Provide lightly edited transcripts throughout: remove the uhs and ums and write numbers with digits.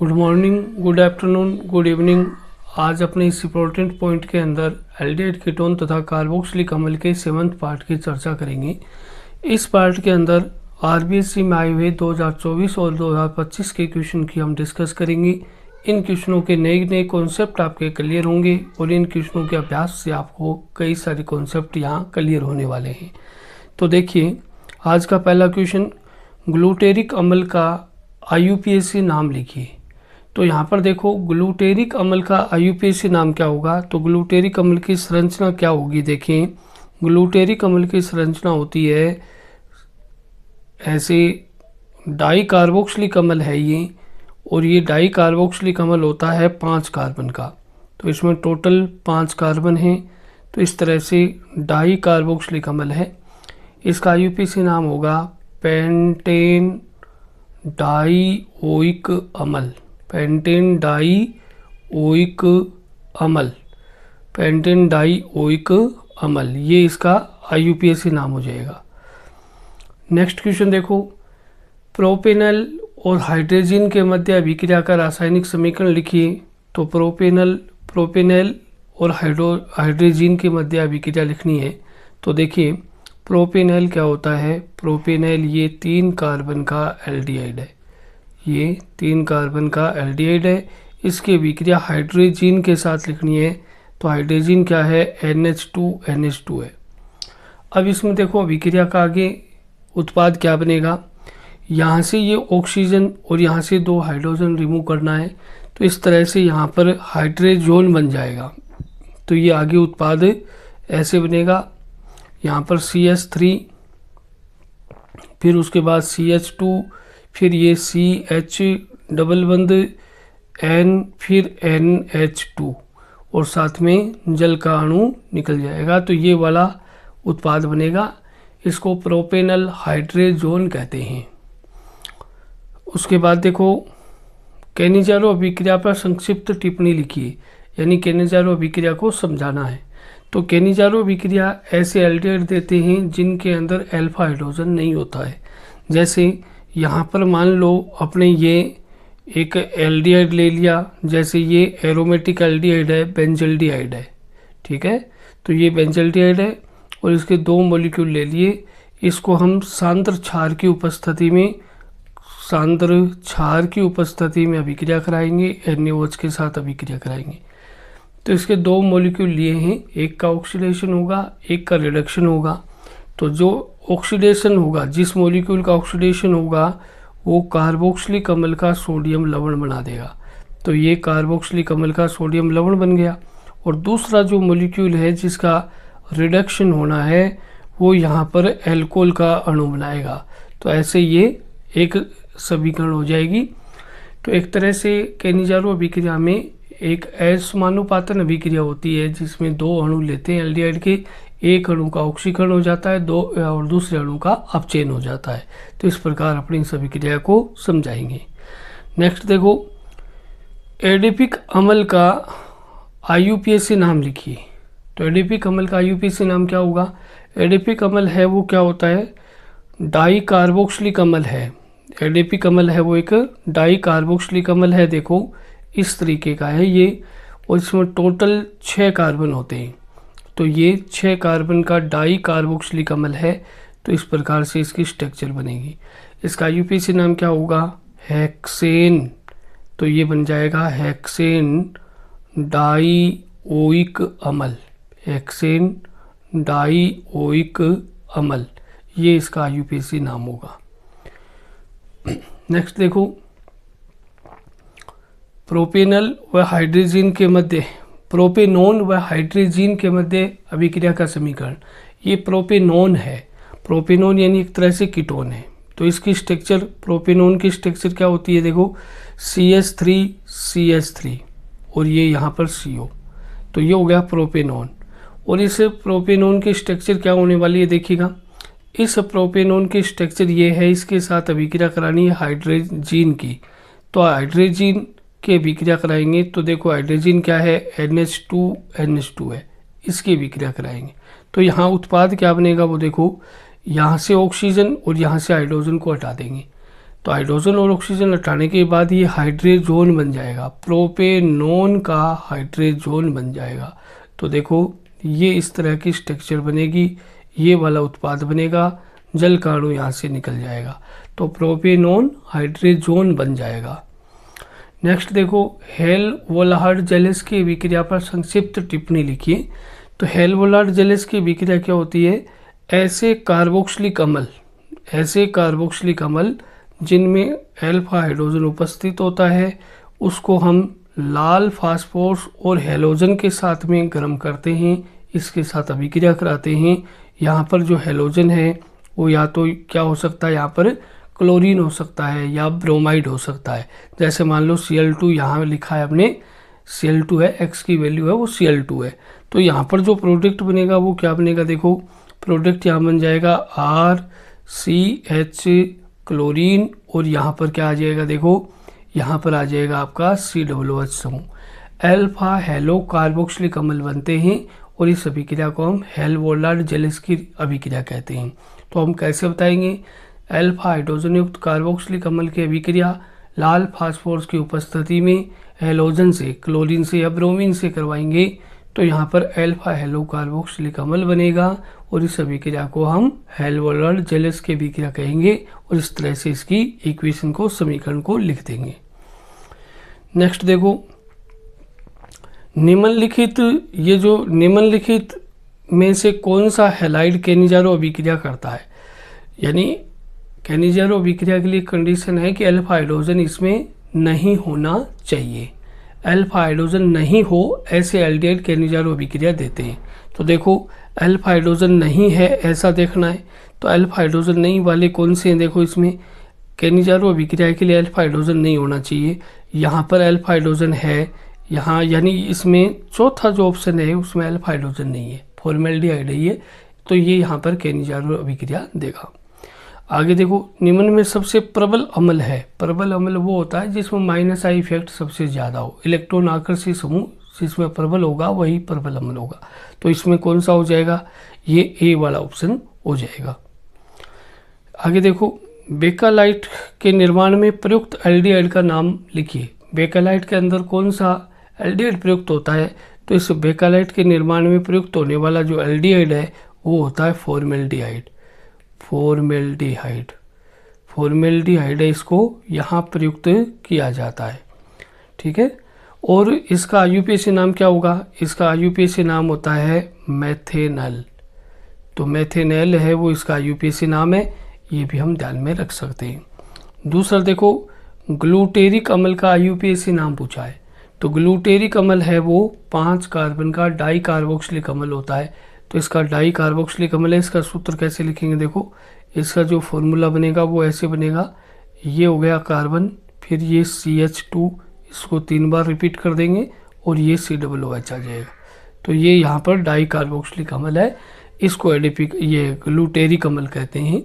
Good morning, good afternoon, good evening. आज अपने इस इम्पोर्टेंट पॉइंट के अंदर एल्डिहाइड कीटोन तथा कार्बोक्सिलिक अम्ल के 7th पार्ट की चर्चा करेंगे। इस पार्ट के अंदर आरबीएससी में आए हुए 2024 और 2025 के क्वेश्चन की हम डिस्कस करेंगे। इन क्वेश्चनों के नए नए कॉन्सेप्ट आपके क्लियर होंगे और इन क्वेश्चनों के अभ्यास से आपको कई सारे कॉन्सेप्ट यहाँ क्लियर होने वाले हैं। तो देखिए, आज का पहला क्वेश्चन, ग्लूटेरिक अम्ल का आईयूपीएसी नाम लिखिए। तो यहाँ पर देखो, ग्लूटेरिक अम्ल का आईयूपीएसी नाम क्या होगा। तो ग्लूटेरिक अम्ल की संरचना क्या होगी। देखिए, ग्लूटेरिक अम्ल की संरचना होती है ऐसे, डाई कार्बोक्सिलिक अम्ल है ये, और ये डाई कार्बोक्सिलिक अम्ल होता है 5 कार्बन का। तो इसमें टोटल 5 कार्बन हैं। तो इस तरह से डाई कार्बोक्सिलिक अम्ल है। इसका आईयूपीएसी नाम होगा पेंटेन डाईओइक अम्ल। पेंटेन डाईओइक अम्ल, पेंटेन डाईओइक अम्ल, ये इसका आईयूपीएसी नाम हो जाएगा। नेक्स्ट क्वेश्चन देखो, प्रोपेनल और हाइड्रोजन के मध्य अभिक्रिया का रासायनिक समीकरण लिखिए। तो प्रोपेनल और हाइड्रोजन के मध्य अभिक्रिया लिखनी है। तो देखिए, प्रोपेनल क्या होता है। प्रोपेनल ये 3 कार्बन का एल्डिहाइड है। ये 3 कार्बन का एल्डिहाइड है। इसकी अभिक्रिया हाइड्रोजन के साथ लिखनी है। तो हाइड्रोजन क्या है, NH2 है। अब इसमें देखो, अभिक्रिया का आगे उत्पाद क्या बनेगा। यहाँ से ये ऑक्सीजन और यहाँ से 2 हाइड्रोजन रिमूव करना है। तो इस तरह से यहाँ पर हाइड्रोजन बन जाएगा। तो ये आगे उत्पाद ऐसे बनेगा, यहाँ पर CH3, फिर उसके बाद CH2, फिर ये CH डबल बंद N, फिर NH2, और साथ में जल का अणु निकल जाएगा। तो ये वाला उत्पाद बनेगा। इसको प्रोपेनल हाइड्रोजन कहते हैं। उसके बाद देखो, केनिजारो अभिक्रिया पर संक्षिप्त टिप्पणी लिखिए। यानी केनिजारो अभिक्रिया को समझाना है। तो केनिजारो अभिक्रिया ऐसे एल्डिहाइड देते हैं जिनके अंदर अल्फा हाइड्रोजन नहीं होता है। जैसे यहाँ पर मान लो अपने ये एक एल्डिहाइड ले लिया, जैसे ये एरोमेटिक एल्डिहाइड है, बेंजल्डिहाइड है, ठीक है। तो ये बेंजल्डिहाइड है और इसके 2 मॉलिक्यूल ले लिए। इसको हम सांद्र क्षार की उपस्थिति में अभिक्रिया कराएंगे, NaOH के साथ अभिक्रिया कराएंगे। तो इसके 2 मॉलिक्यूल लिए हैं, एक का ऑक्सीडेशन होगा, एक का रिडक्शन होगा। तो जो ऑक्सीडेशन होगा, जिस मॉलिक्यूल का ऑक्सीडेशन होगा, वो कार्बोक्सिलिक अम्ल का सोडियम लवण बना देगा। तो ये कार्बोक्सिलिक अम्ल का सोडियम लवण बन गया। और दूसरा जो मॉलिक्यूल है जिसका रिडक्शन होना है, वो यहाँ पर एल्कोहल का अणु बनाएगा। तो ऐसे ये एक समीकरण हो जाएगी। तो एक तरह से केनिजारो अभिक्रिया में एक असमानुपातन अभिक्रिया होती है जिसमें 2 अणु लेते हैं एल्डिहाइड के, एक अणु का ऑक्सीकरण हो जाता है, और दूसरे अणु का अपचयन हो जाता है। तो इस प्रकार अपनी इस अभिक्रिया को समझाएंगे। नेक्स्ट देखो, एडिपिक अम्ल का आईयूपीएसी नाम लिखिए। तो एडिपिक अम्ल का आईयूपीएसी नाम क्या होगा। एडिपिक अम्ल है वो क्या होता है, डाई कार्बोक्सिलिक अम्ल है। एडिपिक अम्ल है वो एक डाई कार्बोक्सिलिक अम्ल है। देखो, इस तरीके का है ये, और इसमें टोटल 6 कार्बन होते हैं। तो ये 6 कार्बन का डाई कार्बोक्सिलिक अम्ल है। तो इस प्रकार से इसकी स्ट्रक्चर बनेगी। इसका आईयूपीएसी नाम क्या होगा, हेक्सेन। तो ये बन जाएगा हेक्सेन डाईओइक अम्ल, हेक्सेन डाईओइक अम्ल, ये इसका आईयूपीएसी नाम होगा। नेक्स्ट देखो, प्रोपेनल व हाइड्रोजन के मध्य, प्रोपेनोन व हाइड्रोजन के मध्य अभिक्रिया का समीकरण। ये प्रोपेनोन है। प्रोपेनोन यानी एक तरह से कीटोन है। तो इसकी स्ट्रक्चर, प्रोपेनोन की स्ट्रक्चर क्या होती है। देखो, CH3 और ये यहाँ पर CO। तो ये हो गया प्रोपेनोन। और इस प्रोपेनोन की स्ट्रक्चर क्या होने वाली है, देखिएगा। इस प्रोपेनोन की स्ट्रक्चर ये है, इसके साथ अभिक्रिया करानी है हाइड्रोजन की। तो हाइड्रोजन की अभिक्रिया कराएंगे। तो देखो, हाइड्रोजन क्या है, NH2 है, इसकी अभिक्रिया कराएंगे। तो यहाँ उत्पाद क्या बनेगा, वो देखो, यहाँ से ऑक्सीजन और यहाँ से हाइड्रोजन को हटा देंगे। तो हाइड्रोजन और ऑक्सीजन हटाने के बाद ये हाइड्रेजोन बन जाएगा, प्रोपेनोन का हाइड्रेजोन बन जाएगा। तो देखो ये इस तरह की स्ट्रक्चर बनेगी, ये वाला उत्पाद बनेगा, जल का अणु यहाँ से निकल जाएगा, तो प्रोपेनोन हाइड्रेजोन बन जाएगा। नेक्स्ट देखो, हेल-वोलार्ड जेलिस की विक्रिया पर संक्षिप्त टिप्पणी लिखिए। तो हेल-वोलार्ड जेलिस की विक्रिया क्या होती है? ऐसे कार्बोक्सिलिक अम्ल जिनमें अल्फा हाइड्रोजन उपस्थित होता है, उसको हम लाल फास्फोरस और हेलोजन के साथ में गर्म करते हैं, इसके साथ अभिक्रिया कराते हैं। यहाँ पर जो हेलोजन है वो या तो क्या हो सकता है, यहाँ पर क्लोरीन हो सकता है या ब्रोमाइड हो सकता है। जैसे मान लो Cl2 यहाँ लिखा है अपने, Cl2 है, x की वैल्यू है वो Cl2 है, तो यहाँ पर जो प्रोडक्ट बनेगा वो क्या बनेगा? देखो प्रोडक्ट यहाँ बन जाएगा RCH क्लोरीन, और यहाँ पर क्या आ जाएगा? देखो यहाँ पर आ जाएगा आपका COOH समूह। अल्फा हेलो कार्बोक्सिलिक अम्ल बनते हैं और इस अभिक्रिया को हम हेल-वोलार्ड जेलिस की अभिक्रिया कहते हैं। तो हम कैसे बताएंगे? अल्फा हाइड्रोजन युक्त कार्बोक्सिलिक अम्ल की अभिक्रिया लाल फास्फोरस की उपस्थिति में हेलोजन से, क्लोरीन से या ब्रोमीन से करवाएंगे, तो यहाँ पर अल्फा हेलो कार्बोक्सिलिक अम्ल बनेगा और इस अभिक्रिया को हम हेल-वोलार्ड जेलिस की अभिक्रिया कहेंगे और इस तरह से इसकी इक्वेशन को, समीकरण को लिख देंगे। नेक्स्ट देखो, निम्नलिखित में से कौन सा हैलाइड केनिजारो अभिक्रिया करता है? यानी केनिजारो अभिक्रिया के लिए कंडीशन है कि अल्फा हाइड्रोजन इसमें नहीं होना चाहिए। अल्फा हाइड्रोजन नहीं हो ऐसे एल्डिहाइड केनिजारो अभिक्रिया देते हैं। तो देखो अल्फा हाइड्रोजन नहीं है ऐसा देखना है, तो अल्फा हाइड्रोजन नहीं वाले कौन से हैं? देखो इसमें केनिजारो अभिक्रिया के लिए अल्फा हाइड्रोजन नहीं होना चाहिए, यहाँ पर अल्फा हाइड्रोजन है, यहाँ यानी इसमें चौथा जो ऑप्शन है उसमें अल्फा हाइड्रोजन नहीं है, फॉर्मेल्डिहाइड है ये, तो ये यहाँ पर केनिजारो अभिक्रिया देगा। आगे देखो, निम्न में सबसे प्रबल अम्ल है। प्रबल अम्ल वो होता है जिसमें -I इफेक्ट सबसे ज़्यादा हो, इलेक्ट्रॉन आकर्षी समूह जिसमें प्रबल होगा वही प्रबल अम्ल होगा। तो इसमें कौन सा हो जाएगा? ये ए वाला ऑप्शन हो जाएगा। आगे देखो, बेकालाइट के निर्माण में प्रयुक्त एल्डिहाइड का नाम लिखिए। बेकालाइट के अंदर कौन सा एल्डिहाइड प्रयुक्त होता है? तो इस बेकालाइट के निर्माण में प्रयुक्त होने वाला जो एल्डिहाइड है वो होता है फॉर्मेल्डिहाइड है, इसको यहाँ प्रयुक्त किया जाता है। ठीक है, और इसका IUPAC नाम क्या होगा? इसका IUPAC नाम होता है मेथेनल। तो मेथेनल है वो इसका IUPAC नाम है, ये भी हम ध्यान में रख सकते हैं। दूसरा देखो, ग्लूटेरिक अम्ल का IUPAC नाम पूछा है। तो ग्लूटेरिक अम्ल है वो 5 कार्बन का डाई कार्बोक्सिलिक अम्ल होता है। तो इसका डाई कार्बोक्सिलिक अम्ल है, इसका सूत्र कैसे लिखेंगे? देखो इसका जो फॉर्मूला बनेगा वो ऐसे बनेगा, ये हो गया कार्बन, फिर ये CH2, इसको 3 बार रिपीट कर देंगे और ये COOH आ जाएगा। तो ये यहाँ पर डाई कार्बोक्सिलिक अम्ल है, इसको ये ग्लूटेरिक अम्ल कहते हैं।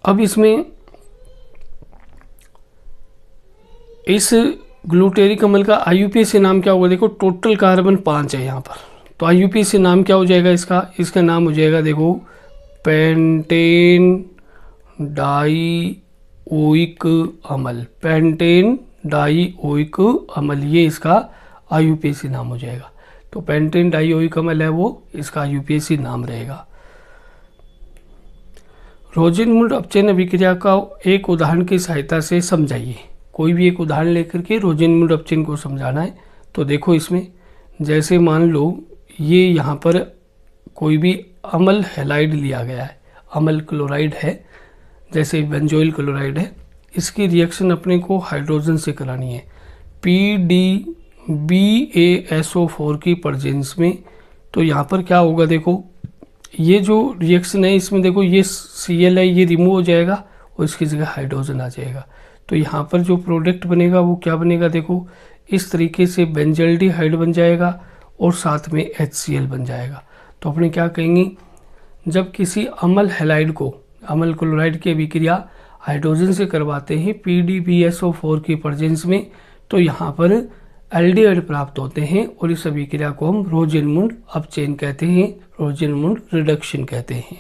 अब इसमें इस ग्लूटेरिक अम्ल का IUPAC नाम क्या होगा? देखो टोटल कार्बन 5 है यहाँ पर, तो IUPAC नाम क्या हो जाएगा इसका नाम हो जाएगा देखो पेंटेन डाइओइक अम्ल, ये इसका IUPAC नाम हो जाएगा। तो पेंटेन डाइओइक अम्ल है वो इसका IUPAC नाम रहेगा। रोजेनमुंड अपचयन अभिक्रिया का एक उदाहरण की सहायता से समझाइए। कोई भी एक उदाहरण लेकर के रोजेनमुंड अपचयन को समझाना है। तो देखो इसमें जैसे मान लो ये यहाँ पर कोई भी अम्ल हैलाइड लिया गया है, अम्ल क्लोराइड है, जैसे बेंजोइल क्लोराइड है, इसकी रिएक्शन अपने को हाइड्रोजन से करानी है PDBaSO4 की प्रेजेंस में। तो यहाँ पर क्या होगा? देखो ये जो रिएक्शन है इसमें देखो ये Cl है, ये रिमूव हो जाएगा और इसकी जगह हाइड्रोजन आ जाएगा। तो यहाँ पर जो प्रोडक्ट बनेगा वो क्या बनेगा? देखो इस तरीके से बेंजल्डिहाइड बन जाएगा और साथ में HCl बन जाएगा। तो अपने क्या कहेंगे? जब किसी अम्ल हैलाइड को, अम्ल क्लोराइड की अभिक्रिया हाइड्रोजन से करवाते हैं PDBaSO4 की प्रेजेंस में, तो यहाँ पर एल्डिहाइड प्राप्त होते हैं और इस अभिक्रिया को हम रोजेनमुंड अपचयन कहते हैं, रोजेनमुंड रिडक्शन कहते हैं।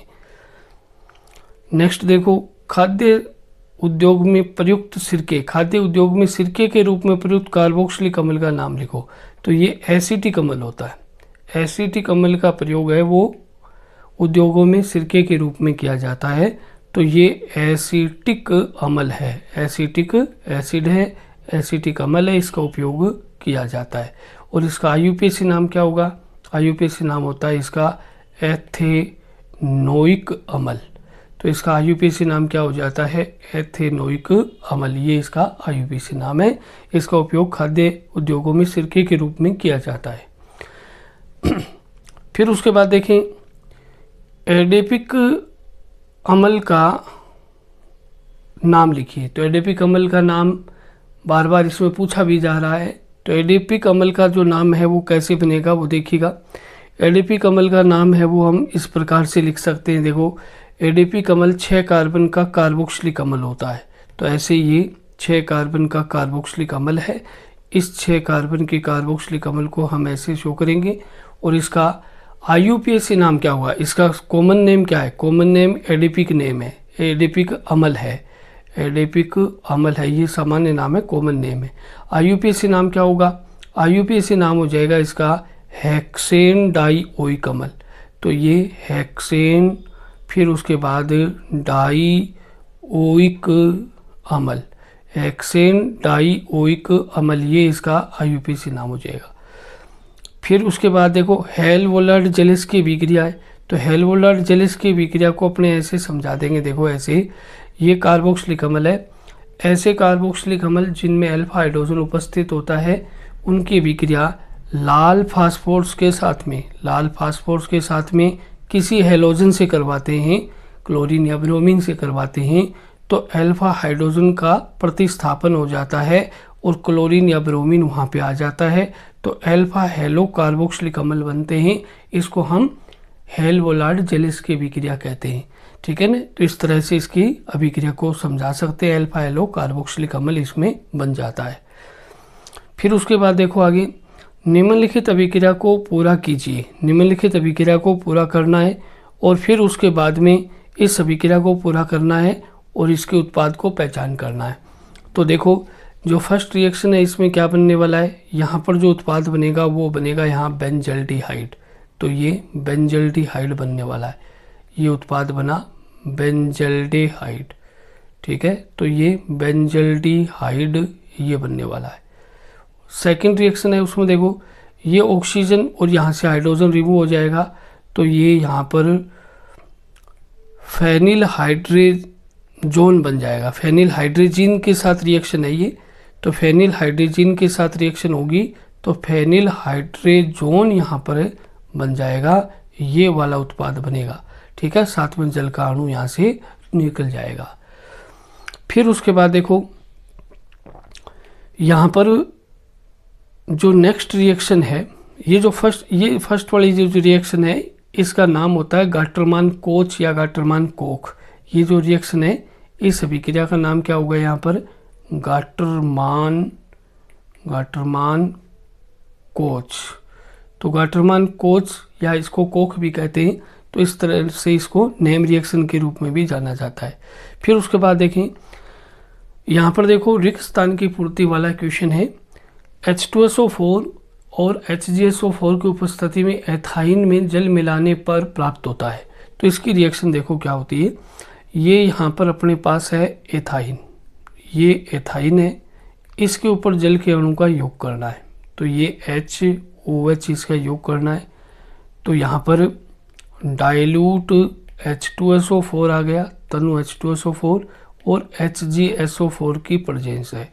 नेक्स्ट देखो, खाद्य उद्योग में प्रयुक्त सिरके, खाद्य उद्योग में सिरके के रूप में प्रयुक्त कार्बोक्सिलिक अम्ल का नाम लिखो। तो ये एसीटिक अम्ल होता है। एसीटिक अम्ल का प्रयोग है वो उद्योगों में सिरके के रूप में किया जाता है। तो ये एसीटिक अम्ल है, एसीटिक एसिड है, एसीटिक अम्ल है, इसका उपयोग किया जाता है। और इसका IUPAC नाम क्या होगा? IUPAC नाम होता है इसका एथेनोइक अम्ल। तो इसका IUPAC नाम क्या हो जाता है? एथेनोइक अम्ल। ये इसका IUPAC नाम है। इसका उपयोग खाद्य उद्योगों में सिरके के रूप में किया जाता है। फिर उसके बाद देखें एडेपिक अम्ल का नाम लिखिए। तो एडेपिक अम्ल का नाम बार बार इसमें पूछा भी जा रहा है। तो एडेपिक अम्ल का जो नाम है वो कैसे बनेगा वो देखिएगा। एडेपिक अम्ल का नाम है वो हम इस प्रकार से लिख सकते हैं। देखो एडेपिक अम्ल 6 कार्बन का कार्बोक्सिलिक अम्ल होता है। तो ऐसे ये 6 कार्बन का कार्बोक्सिलिक अम्ल है। इस 6 कार्बन के कार्बोक्सिलिक अम्ल को हम ऐसे शो करेंगे। और इसका IUPAC नाम क्या हुआ? इसका कॉमन नेम क्या है? कॉमन नेम एडेपिक नेम है, एडेपिक अम्ल है, एडेपिक अम्ल है, ये सामान्य नाम है, कॉमन नेम है। IUPAC नाम क्या होगा? IUPAC नाम हो जाएगा इसका हेक्सेन डाइओइक अम्ल। तो ये हेक्सेन, फिर उसके बाद डाइओइक अम्ल, हेक्सेन डाइओइक अम्ल, ये इसका IUPAC नाम हो जाएगा। फिर उसके बाद देखो हेलवोलार्ड जेलिस की विक्रिया है। तो हेलवोलार्ड जेलिस की विक्रिया को अपने ऐसे समझा देंगे। देखो ऐसे ये कार्बोक्सिलिक अम्ल है। ऐसे कार्बोक्सिलिक अम्ल जिनमें अल्फा हाइड्रोजन उपस्थित होता है उनकी विक्रिया लाल फास्फोरस के साथ में, लाल फास्फोरस के साथ में किसी हेलोजन से करवाते हैं, क्लोरीन या ब्रोमीन से करवाते हैं। तो अल्फा हाइड्रोजन का प्रतिस्थापन हो जाता है और क्लोरीन या ब्रोमीन वहाँ पे आ जाता है। तो अल्फा हेलो कार्बोक्सिलिक अम्ल बनते हैं। इसको हम हेलवोलार्ड जेलिस की विक्रिया कहते हैं। ठीक है ना? तो इस तरह से इसकी अभिक्रिया को समझा सकते हैं। अल्फा हेलो कार्बोक्सिलिक अम्ल इसमें बन जाता है। फिर उसके बाद देखो आगे, निम्नलिखित अभिक्रिया को पूरा कीजिए। निम्नलिखित अभिक्रिया को पूरा करना है और फिर उसके बाद में इस अभिक्रिया को पूरा करना है और इसके उत्पाद को पहचान करना है। तो देखो जो फर्स्ट रिएक्शन है इसमें क्या बनने वाला है? यहाँ पर जो उत्पाद बनेगा वो बनेगा यहाँ बेंजल्डिहाइड। तो ये बेंजल्डिहाइड बनने वाला है। ये उत्पाद बना बेंजल्डिहाइड। ठीक है, तो ये बेंजल्डिहाइड ये बनने वाला है। सेकंड रिएक्शन है उसमें देखो ये ऑक्सीजन और यहाँ से हाइड्रोजन रिमूव हो जाएगा। तो ये यहाँ पर फेनिल हाइड्रोजन बन जाएगा। फेनिल हाइड्रोजन के साथ रिएक्शन है ये। तो फेनिल हाइड्रोजन के साथ रिएक्शन होगी तो फेनिल हाइड्रोजन यहाँ पर बन जाएगा, ये वाला उत्पाद बनेगा। ठीक है, साथ में जल का अणु यहाँ से निकल जाएगा। फिर उसके बाद देखो यहाँ पर जो नेक्स्ट रिएक्शन है, ये फर्स्ट वाली जो रिएक्शन है इसका नाम होता है गाटरमान कोच या गाटरमान कोख। ये जो रिएक्शन है इस अभिक्रिया का नाम क्या होगा? यहाँ पर गाटरमान कोच। तो गाटरमान कोच या इसको कोख भी कहते हैं। तो इस तरह से इसको नेम रिएक्शन के रूप में भी जाना जाता है। फिर उसके बाद देखें यहाँ पर देखो रिक्त स्थान की पूर्ति वाला क्वेश्चन है। H2SO4 और HgSO4 की उपस्थिति में एथाइन में जल मिलाने पर प्राप्त होता है। तो इसकी रिएक्शन देखो क्या होती है। ये यहाँ पर अपने पास है एथाइन, ये एथाइन है, इसके ऊपर जल के अणु का योग करना है। तो ये HOH इसका योग करना है। तो यहाँ पर डाइल्यूट H2SO4 आ गया, तनु H2SO4 और HgSO4 की प्रेजेंस है।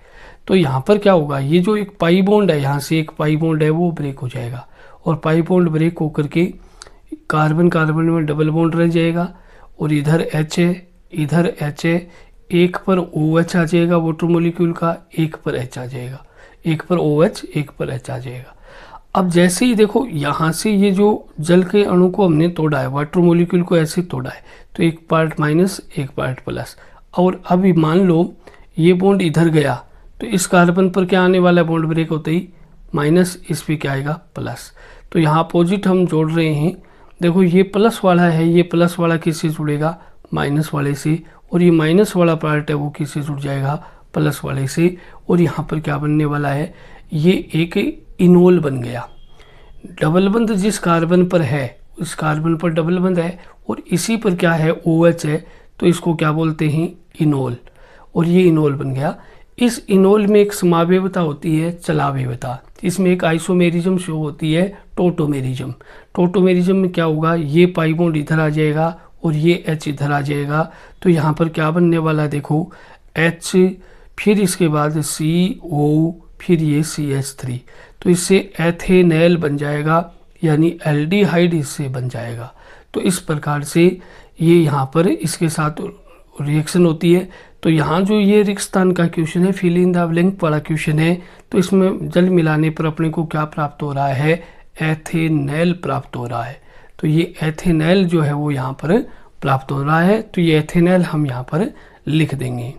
तो यहाँ पर क्या होगा, ये जो एक पाई बॉन्ड है, यहाँ से एक पाई बॉन्ड है वो ब्रेक हो जाएगा और पाई बॉन्ड ब्रेक होकर के कार्बन कार्बन में डबल बॉन्ड रह जाएगा और इधर H है, इधर H है, एक पर OH आ जाएगा वाटर मॉलिक्यूल का, एक पर H आ जाएगा, एक पर OH एक पर H आ जाएगा। अब जैसे ही देखो यहाँ से ये जो जल के अणु को हमने तोड़ा है, वाटर मॉलिक्यूल को ऐसे तोड़ा है, तो एक पार्ट माइनस एक पार्ट प्लस। और अभी मान लो ये बॉन्ड इधर गया तो इस कार्बन पर क्या आने वाला है, बॉन्ड ब्रेक होते ही माइनस, इस पे क्या आएगा प्लस। तो यहाँ अपोजिट हम जोड़ रहे हैं। देखो ये प्लस वाला है, ये प्लस वाला किससे जुड़ेगा, माइनस वाले से, और ये माइनस वाला पार्ट है वो किससे जुड़ जाएगा, प्लस वाले से। और यहाँ पर क्या बनने वाला है, ये एक इनोल बन गया। डबल बंध जिस कार्बन पर है उस कार्बन पर डबल बंध है और इसी पर क्या है, OH है, तो इसको क्या बोलते हैं, इनोल। और ये इनोल बन गया। इस इनोल में एक समावयवता होती है चलावयवता, इसमें एक आइसोमेरिज्म शो होती है टोटोमेरिज्म। टोटोमेरिज्म में क्या होगा, ये पाई बॉन्ड इधर आ जाएगा और ये H इधर आ जाएगा। तो यहाँ पर क्या बनने वाला है, देखो H, फिर इसके बाद CO, फिर ये CH3, तो इससे एथेनॉल बन जाएगा, यानी एल्डिहाइड इससे बन जाएगा। तो इस प्रकार से ये यहाँ पर इसके साथ रिएक्शन होती है। तो यहाँ जो ये रिक्तस्थान का क्वेश्चन है, फिल इन द ब्लैंक वाला क्वेश्चन है, तो इसमें जल मिलाने पर अपने को क्या प्राप्त हो रहा है, एथेनॉल प्राप्त हो रहा है। तो ये एथेनॉल जो है वो यहाँ पर प्राप्त हो रहा है। तो ये एथेनॉल हम यहाँ पर लिख देंगे।